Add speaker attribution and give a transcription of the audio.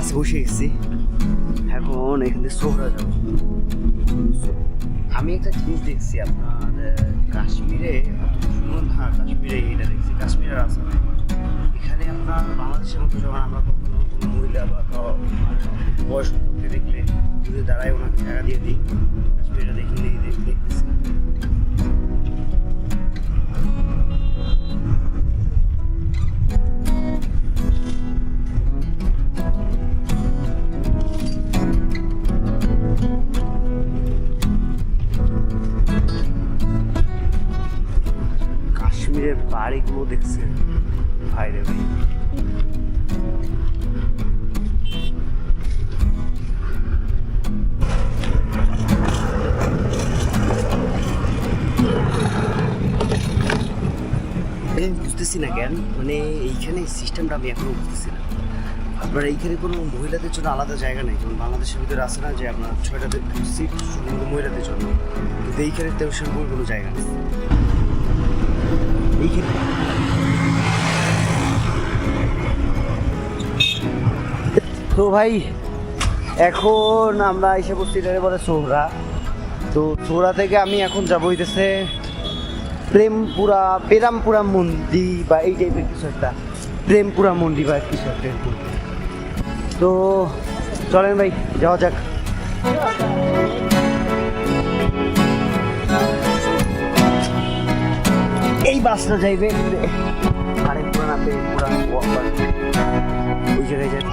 Speaker 1: বাসে বসে গেছি, এখন এখানে সোহরা যাবো। আমি একটা জিনিস দেখছি আপনার কাশ্মীরে, হ্যাঁ কাশ্মীরে এটা দেখছি, কাশ্মীরের আসামে এখানে আপনার বাংলাদেশের মতো যখন আমরা কখনো কোনো মহিলা বা বয়স্ক কাউকে দেখলে যদি দাঁড়ায় ওনাকে টাকা দিয়ে দিই, কাশ্মীরে দেখতেছি। কাশ্মীরের বাড়িগুলো দেখছেন ভাই রে ভাই, বুঝতেছি না কেন, মানে এইখানে সিস্টেমটা আমি এখনো বুঝতেছি না। আপনার এইখানে কোনো মহিলাদের জন্য আলাদা জায়গা নেই, যেমন বাংলাদেশের ভিতরে আছে না যে আপনার 6টা সিট শুধু মহিলাদের জন্য, কিন্তু এইখানে তেমন সেরকম কোনো জায়গা নেই এইখানে। তো ভাই এখন আমরা এসে পড়ছি, এটাকে বলে সোহরা। তো সোহরা থেকে আমি এখন যাবো হইতেছে পেরামপুরা মন্দির বা এই টাইপের কিছু একটা, প্রেমপুরা মন্দির বা কিছু একটা এরকম। তো চলেন ভাই যাওয়া যাক। এই বাসটা যাইবে আরে পুরানা প্রেমপুরা ওই জায়গায় যাই।